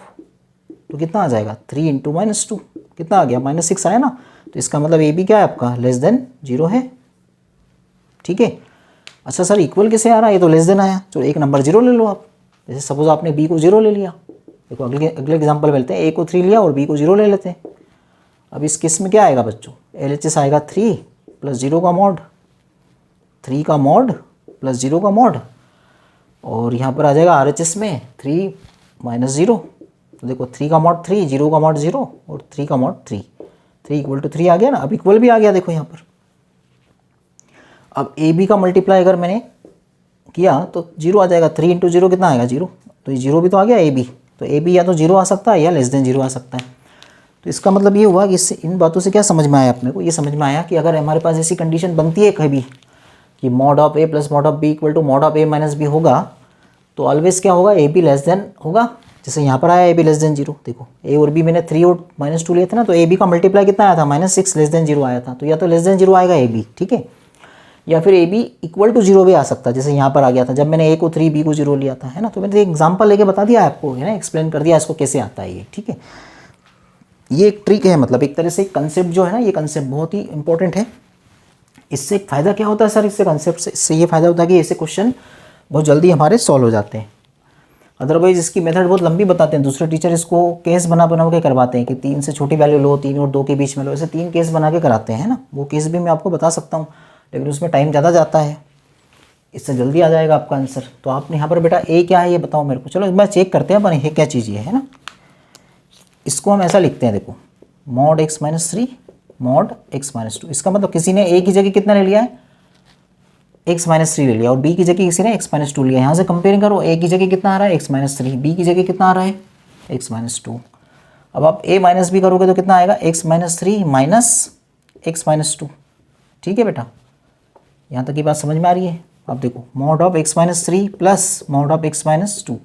तो कितना आ जाएगा 3 × -2 कितना आ गया -6 आया ना। तो इसका मतलब a b क्या है आपका <0 है, ठीक है। अच्छा सर इक्वल कैसे आ रहा है, ये तो <, आया, तो एक नंबर 0 ले लो आप। जैसे सपोज आपने b को 0 ले लिया, देखो अगले एग्जांपल मिलते हैं, a को 3 लिया और b को 0 ले लेते हैं। अब इस केस में क्या आएगा बच्चों, LHS आएगा 3 + 0 का मॉड, 3 का मॉड + 0 का मॉड, और यहाँ पर आ जाएगा RHS में 3 - 0। तो देखो 3 का मॉड 3, 0 का मॉड 0 और 3 का मॉड 3, 3 = 3 आ गया ना। अब इक्वल भी आ गया देखो यहाँ पर। अब a b का मल्टीप्लाई अगर मैंने किया तो 0 आ जाएगा, 3 × 0 कितना आएगा 0, तो ये 0 भी तो आ गया a b। तो a b या तो 0 आ सकता है या <0 आ सकता है। तो इसका मतलब ये हुआ कि इससे इन बातों से क्या समझ में आया अपने को, ये समझ में आया कि अगर हमारे पास ऐसी कंडीशन बनती है कभी कि mod of a + mod of b = mod of a - b होगा, तो ऑलवेज क्या होगा a b होगा। जैसे यहाँ पर आया a b <0, देखो a और b मैंने 3 और -2 लिए थे ना, तो a b का मल्टीप्लाई कितना आया था -6 <0 आया था, तो या तो <0 आएगा a b, ठीक है, या फिर a b = 0 भी आ सकता है, जैसे यहाँ पर आ गया था जब मैंने a को 3 b को 0 लिया था, है ना। तो मैंने एग्जाम्पल लेके बता दिया आपको, है ना, एक्सप्लेन कर दिया इसको कैसे आता है ये, ठीक है। ये एक ट्रिक है, मतलब एक तरह से कंसेप्ट जो है ना, ये कंसेप्ट बहुत ही इंपॉर्टेंट है। इससे एक फ़ायदा क्या होता है सर, इससे कंसेप्ट से इससे ये फ़ायदा होता है कि ऐसे क्वेश्चन बहुत जल्दी हमारे सॉल्व हो जाते हैं। अदरवाइज इसकी मेथड बहुत लंबी बताते हैं, दूसरे टीचर इसको केस बना के करवाते हैं कि 3 से छोटी वैल्यू लो, 3 और 2 के बीच में लो, ऐसे 3 केस बना के कराते हैं ना। वो केस भी मैं आपको बता सकता हूँ, लेकिन उसमें टाइम ज़्यादा जाता है, इससे जल्दी आ जाएगा आपका आंसर। तो आपने यहाँ पर बेटा ए क्या है ये बताओ मेरे को। चलो एक बार चेक करते हैं अपन ये क्या चीज़ ये है ना। इसको हम ऐसा लिखते हैं, देखो mod x minus 3 mod x minus 2। इसका मतलब किसी ने a की जगह कितना ले लिया है, x माइनस 3 ले लिया, और b की जगह किसी ने x माइनस 2 लिया। यहाँ से कंपेयरिंग करो, a की जगह कितना आ रहा है x माइनस 3, b की जगह कितना आ रहा है x माइनस 2। अब आप a माइनस b करोगे तो कितना आएगा x minus 3 minus x minus 2। ठीक है बेटा, यहाँ तक की बात समझ में आ रही है। अब देखो mod of x minus 3 plus mod of x minus 2।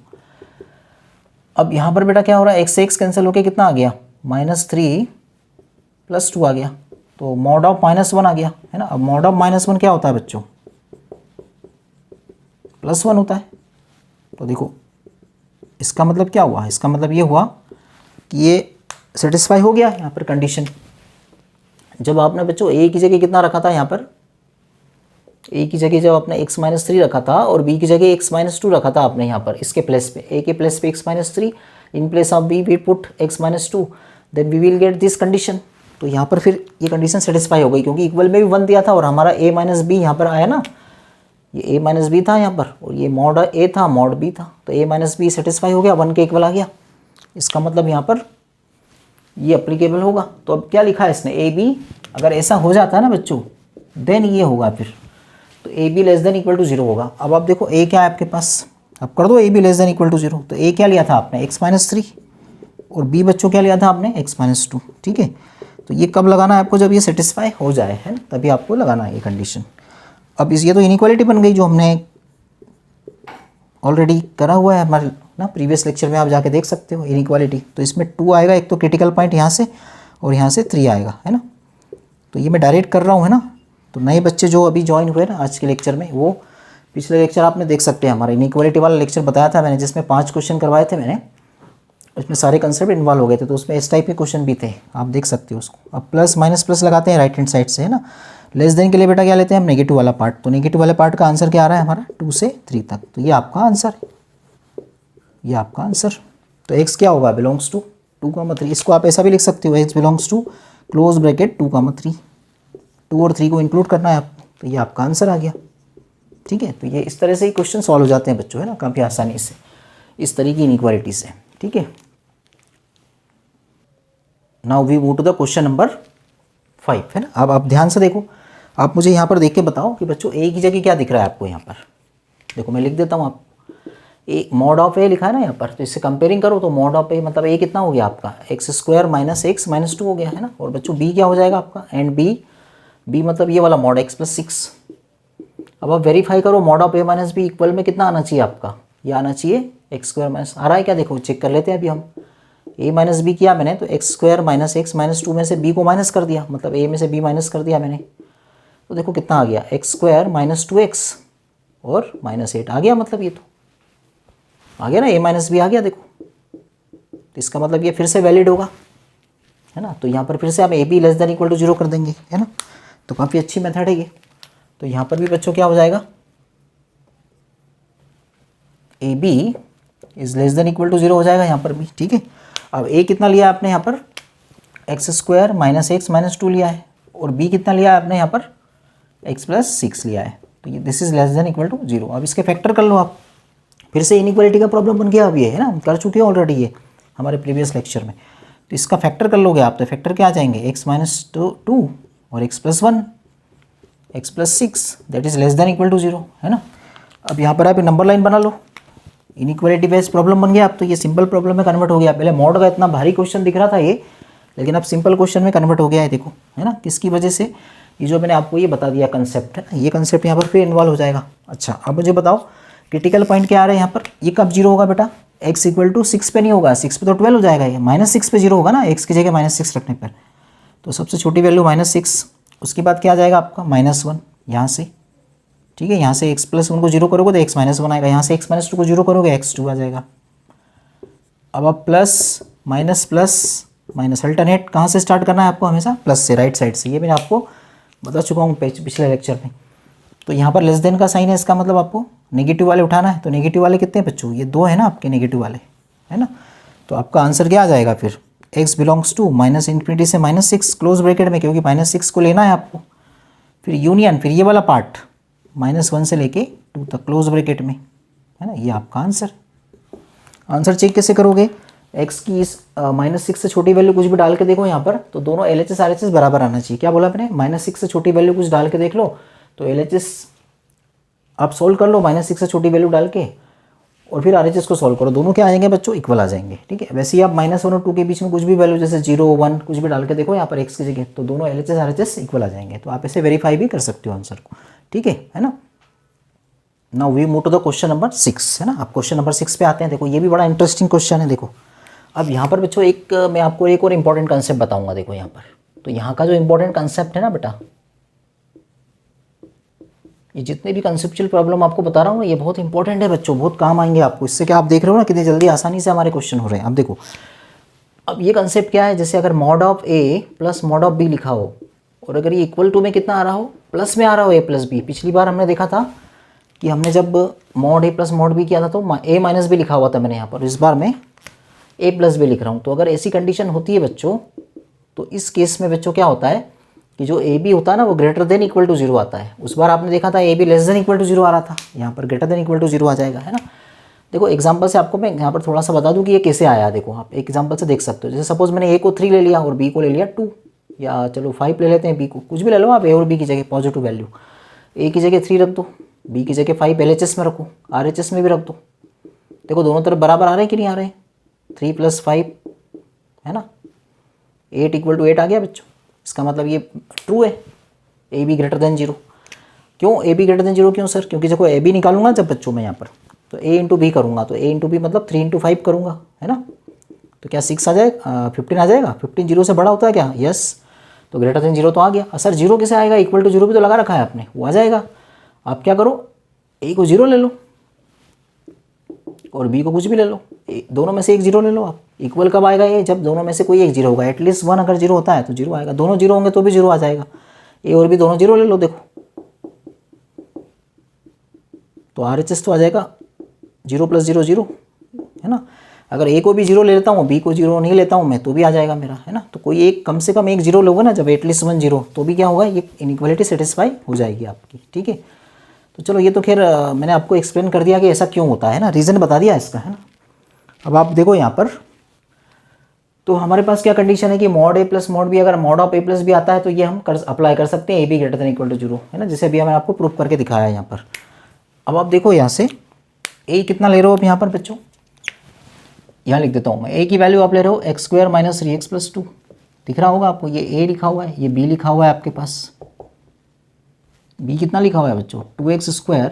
अब यहाँ पर बेटा क्या हो रहा है, x से x कैंसिल होके कितना आ गया -3 प्लस 2 आ गया, तो मॉड ऑफ -1 आ गया है ना। अब मॉड ऑफ -1 क्या होता है बच्चों, +1 होता है। तो देखो इसका मतलब क्या हुआ, इसका मतलब ये हुआ कि ये सेटिस्फाई हो गया यहाँ पर कंडीशन। जब आपने बच्चों a की जगह कितना रखा था, यहाँ पर a की जगह जब आपने x माइनस 3 रखा था और b की जगह x माइनस 2 रखा था आपने यहाँ पर, इसके प्लेस पे a के प्लेस पे x minus 3, in place of b we put x minus 2, then we will get this condition. तो यहाँ पर फिर ये कंडीशन सेटिस्फाई हो गई, क्योंकि इक्वल में भी 1 दिया था और हमारा a माइनस बी यहाँ पर आया ना, ये a माइनस बी था यहाँ पर और ये मॉड a था मॉड b था, तो a माइनस बी सेटिस्फाई हो गया, 1 के इक्वल आ गया। इसका मतलब यहाँ पर ये अप्लीकेबल होगा। तो अब क्या लिखा है इसने, ए बी अगर ऐसा हो जाता है ना बच्चों, देन ये होगा फिर, तो a b less than equal to 0 होगा। अब आप देखो ए क्या है आपके पास, अब कर दो a b less than equal to 0। तो ए क्या लिया था आपने x माइनस 3 और बी बच्चों क्या लिया था आपने x माइनस 2। ठीक है, तो ये कब लगाना है आपको, जब ये सेटिस्फाई हो जाए है, तभी आपको लगाना है ये कंडीशन। अब इस ये तो इनइक्वालिटी बन गई जो हमने ऑलरेडी करा हुआ है हमारे ना प्रीवियस लेक्चर में, आप जाके देख सकते हो इनइक्वालिटी। तो इसमें 2 आएगा, एक तो क्रिटिकल पॉइंट यहाँ से और यहाँ से 3 आएगा है ना। तो ये मैं डायरेक्ट कर रहा हूँ है ना। तो नए बच्चे जो अभी ज्वाइन हुए ना आज के लेक्चर में, वो पिछले लेक्चर आपने देख सकते हैं, हमारा इनइक्वालिटी वाला लेक्चर बताया था मैंने, जिसमें 5 क्वेश्चन करवाए थे मैंने, उसमें सारे कंसेप्ट इन्वॉल्व हो गए थे। तो उसमें इस टाइप के क्वेश्चन भी थे, आप देख सकते हो उसको। अब प्लस माइनस प्लस लगाते हैं राइट हैंड साइड से है ना। लेस देन के लिए बेटा क्या लेते हैं हम, नेगेटिव वाला पार्ट। तो नेगेटिव वाले पार्ट का आंसर क्या आ रहा है हमारा 2 से 3 तक। तो ये आपका आंसर है, ये आपका आंसर। तो x क्या होगा, बिलोंग्स टू 2,3। इसको आप ऐसा भी लिख सकते हो, x belongs to close bracket 2,3। 2 और 3 को इंक्लूड करना है आपको, तो ये आपका आंसर आ गया। ठीक है, तो ये इस तरह से ही क्वेश्चन सॉल्व हो जाते हैं बच्चों है ना, काफ़ी आसानी से, इस तरह की इनइक्वालिटी से। ठीक है, now we move to the question number 5 है ना। अब आप ध्यान से देखो, आप मुझे यहाँ पर देख के बताओ कि बच्चों ए की जगह क्या दिख रहा है आपको यहाँ पर। देखो मैं लिख देता हूँ, आप ए मॉड ऑफ ए लिखा है ना यहाँ पर, तो इससे कंपेयरिंग करो तो मॉड ऑफ ए मतलब ए कितना हो गया आपका, x square minus x minus 2 हो गया है ना। और बच्चों बी क्या हो जाएगा आपका, एंड बी मतलब ये वाला मॉड एक्स प्लस 6। अब आप वेरीफाई करो mod of a minus b equal में कितना आना चाहिए आपका, ये आना चाहिए एक्स स्क्वायर माइनस, आ रहा है क्या, देखो चेक कर लेते हैं अभी हम। ए माइनस बी किया मैंने, तो x square minus x minus 2 में से बी को माइनस कर दिया, मतलब ए में से बी माइनस कर दिया मैंने। तो देखो कितना आ गया, एक्स स्क्वायर माइनस 2x और -8 आ गया, मतलब ये तो आ गया ना, ए माइनस बी आ गया देखो। तो इसका मतलब ये फिर से वैलिड होगा है ना। तो यहाँ पर फिर से हम a b less than equal to 0 कर देंगे है ना। तो काफ़ी अच्छी मेथड है ये। तो यहाँ पर भी बच्चों क्या हो जाएगा, a b is less than equal to 0 हो जाएगा यहाँ पर भी। ठीक है, अब ए कितना लिया आपने यहाँ पर, x square minus x minus 2 लिया है, और बी कितना लिया है आपने यहाँ पर, एक्स प्लस 6 लिया है। तो ये this is less than equal to 0। अब इसके फैक्टर कर लो आप, फिर से इनइक्वालिटी का प्रॉब्लम बन गया अब ये है ना, हम कर चुके हैं ऑलरेडी ये हमारे प्रीवियस लेक्चर में। तो इसका फैक्टर कर लोगे आप, तो फैक्टर क्या आ जाएंगे, एक्स माइनस 2 और x plus 1 x plus 6 that is less than equal to 0 है ना। अब यहाँ पर आप नंबर लाइन बना लो, इनइक्वालिटी बेस्ड प्रॉब्लम बन गया। अब तो ये सिंपल प्रॉब्लम में कन्वर्ट हो गया। पहले मॉड का इतना भारी क्वेश्चन दिख रहा था ये, लेकिन अब सिंपल क्वेश्चन में कन्वर्ट हो गया है, देखो है ना। किसकी वजह से, ये जो मैंने आपको ये बता दिया कंसेप्ट है ना, ये कंसेप्ट यहाँ पर फिर इन्वॉल्व हो जाएगा। अच्छा अब मुझे बताओ क्रिटिकल पॉइंट क्या आ रहा है यहाँ पर, ये कब 0 होगा बेटा, x इक्वल टू 6 पे नहीं होगा, 6 पे तो 12 हो जाएगा, ये -6 पे 0 होगा ना, x की जगह -6 रखने पर। तो सबसे छोटी वैल्यू -6, उसके बाद क्या आ जाएगा आपका -1 यहाँ से। ठीक है, यहाँ से x प्लस 1 को 0 करोगे तो x माइनस 1 आएगा, यहाँ से x माइनस 2 को 0 करोगे x2 आ जाएगा। अब आप plus minus plus minus, alternate कहाँ से स्टार्ट करना है आपको, हमेशा प्लस से, राइट साइड से, ये मैंने आपको बता चुका हूँ पिछले लेक्चर में। तो यहाँ पर लेस देन का साइन है, इसका मतलब आपको नेगेटिव वाले उठाना है। तो नेगेटिव वाले कितने हैं बच्चों, ये 2 है ना आपके नेगेटिव वाले, है ना। तो आपका आंसर क्या आ जाएगा फिर, x belongs to minus infinity से -6 क्लोज ब्रैकेट में, क्योंकि -6 को लेना है आपको। फिर यूनियन, फिर ये वाला पार्ट -1 से लेके 2 तक क्लोज ब्रैकेट में, है ना। ये आपका आंसर। आंसर चेक कैसे करोगे, x की इस -6 से छोटी वैल्यू कुछ भी डाल के देखो यहाँ पर, तो दोनों LHS RHS बराबर आना चाहिए। क्या बोला मैंने, -6 से छोटी वैल्यू कुछ डाल के देख लो, तो LHS आप सोल्व कर लो -6 से छोटी वैल्यू डाल के, और फिर RHS को सोल्व करो, दोनों क्या आ जाएंगे बच्चों, इक्वल आ जाएंगे। ठीक है, वैसे ही आप -1 और 2 के बीच में कुछ भी वैल्यू जैसे 0 1 कुछ भी डाल के देखो यहाँ पर x की जगह, तो दोनों LHS RHS इक्वल आ जाएंगे। तो आप ऐसे वेरीफाई भी कर सकते हो आंसर को। ठीक है ना। Now we move to the question number 6, है ना। अब क्वेश्चन नंबर 6 पे आते हैं। देखो ये भी बड़ा इंटरेस्टिंग क्वेश्चन है। देखो अब यहाँ पर बच्चों मैं आपको एक और इंपॉर्टेंट कंसेप्ट बताऊंगा। देखो यहाँ पर, तो यहाँ का जो इंपॉर्टेंट कंसेप्ट है ना बेटा, ये जितने भी कंसेप्चुअल प्रॉब्लम आपको बता रहा हूँ ना, ये बहुत इंपॉर्टेंट है बच्चों, बहुत काम आएंगे आपको। इससे क्या आप देख रहे हो ना कितनी जल्दी आसानी से हमारे क्वेश्चन हो रहे हैं। अब देखो, अब ये कंसेप्ट क्या है, जैसे अगर mod of a plus mod of b लिखा हो, और अगर ये इक्वल टू में कितना आ रहा हो, प्लस में आ रहा हो a प्लस बी। पिछली बार हमने देखा था कि हमने जब mod a plus mod b किया था तो a माइनस b लिखा हुआ था मैंने यहाँ पर, इस बार मैं a प्लस b लिख रहा हूँ। तो अगर ऐसी कंडीशन होती है बच्चों, तो इस केस में बच्चों क्या होता है कि जो ए बी होता है ना, वो ग्रेटर देन इक्वल टू 0 आता है। उस बार आपने देखा था a b less than equal to 0 आ रहा था, यहाँ पर ग्रेटर देन इक्वल टू 0 आ जाएगा, है ना। देखो एग्जांपल से आपको मैं यहाँ पर थोड़ा सा बता दूँ कि ये कैसे आया। देखो आप एग्जांपल से देख सकते हो। जैसे सपोज मैंने ए को 3 ले लिया और बी को ले लिया 2, या चलो 5 ले लेते हैं, बी को कुछ भी ले लो आप, ए और बी की जगह पॉजिटिव वैल्यू, ए की जगह 3 रख दो, बी की जगह 5 LHS में रखो, RHS में भी रख दो। देखो दोनों तरफ बराबर आ रहे हैं कि नहीं आ रहे, 3 + 5 है ना, 8 = 8 आ गया बच्चों। इसका मतलब ये ट्रू है, ए बी ग्रेटर देन 0। क्यों ए बी ग्रेटर देन 0 क्यों सर, क्योंकि देखो ए बी निकालूंगा जब बच्चों मैं यहाँ पर, तो a इंटू बी करूँगा, तो a इंटू बी मतलब 3 × 5 करूँगा, है ना। तो क्या 6 आ जाएगा, 15 आ जाएगा। 15 0 से बड़ा होता है क्या, यस। तो ग्रेटर देन 0 तो आ गया। सर 0 कैसे आएगा, इक्वल टू 0 भी तो लगा रखा है आपने, वो आ जाएगा। आप क्या करो, a को 0 ले लो और b को कुछ भी ले लो, दोनों में से एक 0 ले लो आप। इक्वल कब आएगा ये, जब दोनों में से कोई एक 0 होगा। एटलीस्ट 1 अगर 0 होता है तो 0 आएगा, दोनों 0 होंगे तो भी 0 आ जाएगा। a और b दोनों 0 ले लो, देखो तो RHS तो आ जाएगा 0 + 0 0, है ना। अगर a को भी 0 ले लेता हूँ, b को 0 नहीं लेता हूँ मैं, तो भी आ जाएगा मेरा, है ना। तो कोई एक कम से कम एक 0 लोगे ना, जब एटलीस्ट 1 0, तो भी क्या होगा, ये इनइक्वालिटी सेटिस्फाई हो जाएगी आपकी। ठीक है, तो चलो ये तो खैर मैंने आपको एक्सप्लेन कर दिया कि ऐसा क्यों होता है ना, रीज़न बता दिया इसका, है ना। अब आप देखो यहाँ पर, तो हमारे पास क्या कंडीशन है कि mod a plus mod b, अगर mod of a plus b आता है तो ये हम अप्लाई कर सकते हैं, a b greater than equal to 0, है ना, जैसे अभी मैंने आपको प्रूफ करके दिखाया है यहाँ पर। अब आप देखो यहाँ से a कितना ले रहे हो आप यहाँ पर बच्चों, यहाँ लिख देता हूँ मैं। a की वैल्यू आप ले रहे हो x² - 3x + 2, दिख रहा होगा आपको, ये a लिखा हुआ है, ये b लिखा हुआ है आपके पास। b कितना लिखा हुआ है बच्चों, 2x²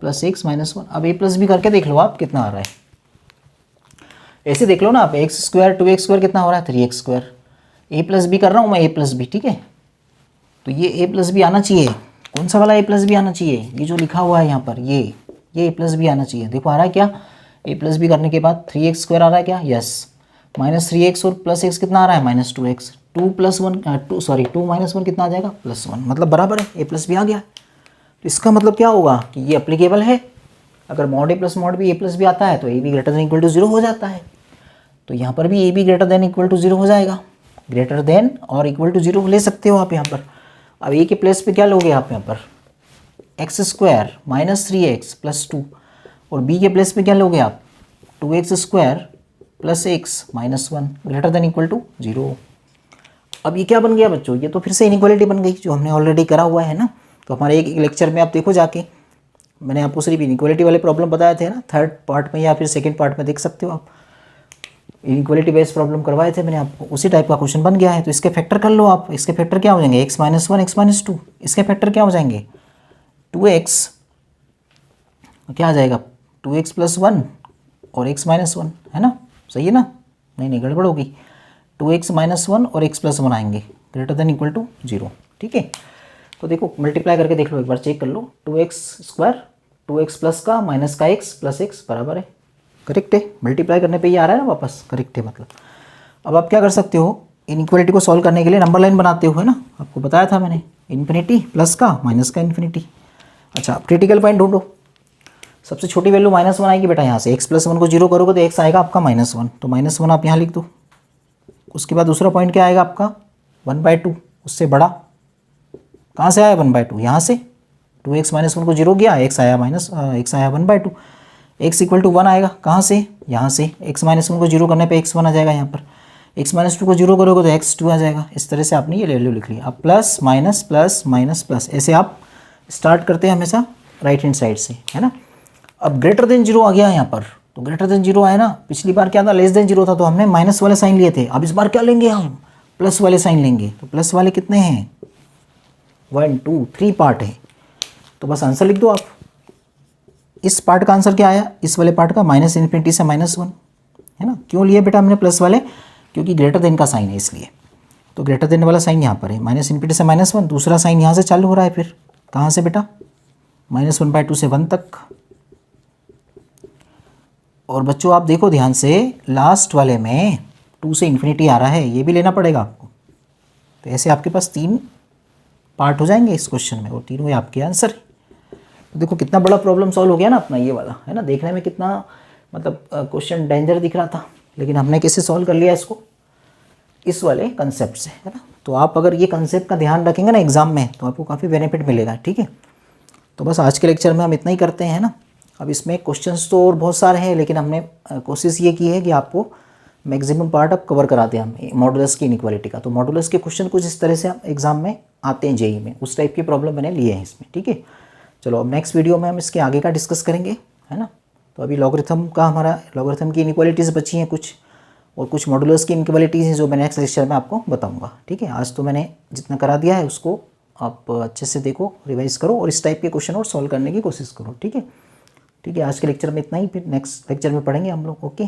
+ x - 1। अब a प्लस b करके देख लो आप कितना आ रहा है, ऐसे देख लो ना आप, x² 2x² कितना हो रहा है, 3x²। a प्लस बी कर रहा हूँ मैं, a प्लस बी, ठीक है। तो ये a प्लस बी आना चाहिए, कौन सा वाला a प्लस बी आना चाहिए, ये जो लिखा हुआ है यहाँ पर, ये a प्लस बी आना चाहिए। देखो आ रहा है क्या, a प्लस बी करने के बाद 3x² आ रहा है क्या, यस। -3x और +x कितना आ रहा है, -2x। 2 + 1 2 - 1 कितना आ जाएगा, +1, मतलब बराबर है, a प्लस बी आ गया। तो इसका मतलब क्या होगा कि ये एप्लीकेबल है। अगर mod a plus mod b a plus b आता है तो a b greater than equal to 0 हो जाता है। तो यहाँ पर भी a b greater than equal to 0 हो जाएगा, ग्रेटर देन और इक्वल टू 0 ले सकते हो आप यहाँ पर। अब a के प्लेस पे क्या लोगे आप यहाँ पर, x² - 3x + 2, और b के प्लेस पे क्या लोगे आप, 2x² + x - 1 greater than equal to 0। अब ये क्या बन गया बच्चों, ये तो फिर से इनइक्वालिटी बन गई जो हमने ऑलरेडी करा हुआ है ना। तो हमारे एक लेक्चर में आप देखो जाके, मैंने आपको सिर्फ इनइक्वालिटी वाले प्रॉब्लम बताए थे ना, 3rd पार्ट में या फिर 2nd पार्ट में देख सकते हो आप, इनइक्वालिटी बेस्ड प्रॉब्लम करवाए थे मैंने आपको, उसी टाइप का क्वेश्चन बन गया है। तो इसके फैक्टर कर लो आप, इसके फैक्टर क्या हो जाएंगे, x - 1 x - 2, इसके फैक्टर क्या हो जाएंगे, 2x क्या आ जाएगा, 2x + 1 और x - 1, है ना, सही है ना, नहीं गड़बड़ होगी, 2x - 1 और x + 1 आएंगे ग्रेटर देन इक्वल टू 0, ठीक है। तो देखो मल्टीप्लाई करके देख लो, एक बार चेक कर लो, 2x² 2x प्लस का माइनस का x + x बराबर है, करेक्ट है। मल्टीप्लाई करने पे ये आ रहा है ना वापस, करेक्ट है मतलब। अब आप क्या कर सकते हो, इनइक्वालिटी को सॉल्व करने के लिए नंबर लाइन बनाते हो, है ना, आपको बताया था मैंने, इन्फिनिटी प्लस का माइनस का इन्फिनिटी। अच्छा, क्रिटिकल पॉइंट ढूंढो। सबसे छोटी वैल्यू -1 आएगी बेटा यहाँ से, x + 1 को 0 करोगे तो x आएगा आपका -1, तो -1 आप यहाँ लिख दो। उसके बाद दूसरा पॉइंट क्या आएगा आपका 1/2, उससे बड़ा। कहाँ से आया 1/2? यहाँ से 2x - 1 को 0 किया, x आया 1/2, x = 1 आएगा। कहाँ से? यहाँ से x - 1 को 0 करने पे x1 आ जाएगा यहाँ पर, x - 2 को 0 करोगे तो x2 आ जाएगा। इस तरह से आपने ये वैल्यू लिख ली। अब plus minus plus minus plus, ऐसे आप स्टार्ट करते हैं हमेशा राइट हैंड साइड से, है ना। अब ग्रेटर देन 0 आ गया यहाँ पर, तो ग्रेटर देन 0 आया ना, पिछली बार क्या था लेस देन 0 था, तो हमने माइनस वाले साइन लिए थे। अब इस बार क्या लेंगे हम, प्लस वाले साइन लेंगे। तो प्लस वाले कितने हैं, 1 2 3 पार्ट है, तो बस आंसर लिख दो आप। इस पार्ट का आंसर क्या आया, इस वाले पार्ट का -∞ से -1, है ना। क्यों लिए बेटा हमने प्लस वाले, क्योंकि ग्रेटर देन का साइन है इसलिए। तो ग्रेटर देन वाला साइन यहाँ पर है, -∞ से -1, दूसरा साइन यहाँ से चालू हो रहा है, फिर कहाँ से बेटा, -1/2 से 1 तक। और बच्चों आप देखो ध्यान से, लास्ट वाले में 2 से इन्फिनिटी आ रहा है, ये भी लेना पड़ेगा आपको। तो ऐसे आपके पास 3 पार्ट हो जाएंगे इस क्वेश्चन में, और तीनों ही आपके आंसर है। तो देखो कितना बड़ा प्रॉब्लम सॉल्व हो गया ना अपना ये वाला, है ना। देखने में कितना मतलब क्वेश्चन डेंजर दिख रहा था, लेकिन हमने कैसे सॉल्व कर लिया इसको, इस वाले कंसेप्ट से, है ना। तो आप अगर ये कंसेप्ट का ध्यान रखेंगे ना एग्जाम में, तो आपको काफ़ी बेनिफिट मिलेगा, ठीक है। तो बस आज के लेक्चर में हम इतना ही करते हैं ना। अब इसमें क्वेश्चंस तो और बहुत सारे हैं, लेकिन हमने कोशिश ये की है कि आपको मैक्सिमम पार्ट अब कवर कराते हैं हम मॉडुलस की इनइक्वालिटी का। तो मॉडुलस के क्वेश्चन कुछ इस तरह से एग्जाम में आते हैं जेई में, उस टाइप की प्रॉब्लम मैंने लिए हैं इसमें, ठीक है। चलो अब नेक्स्ट वीडियो में हम इसके आगे का डिस्कस करेंगे, है ना। तो अभी लॉगरिथम का हमारा लॉगरिथम की इनइक्वालिटीज़ बची हैं कुछ, और कुछ मॉडुलस की इनइक्वालिटीज़ हैं जो मैं नेक्स्ट लेक्चर में आपको बताऊंगा, ठीक है। आज तो मैंने जितना करा दिया है उसको आप अच्छे से देखो, रिवाइज करो, और इस टाइप के क्वेश्चन और सॉल्व करने की कोशिश करो, ठीक है। ठीक है, आज के लेक्चर में इतना ही, फिर नेक्स्ट लेक्चर में पढ़ेंगे हम लोग, ओके।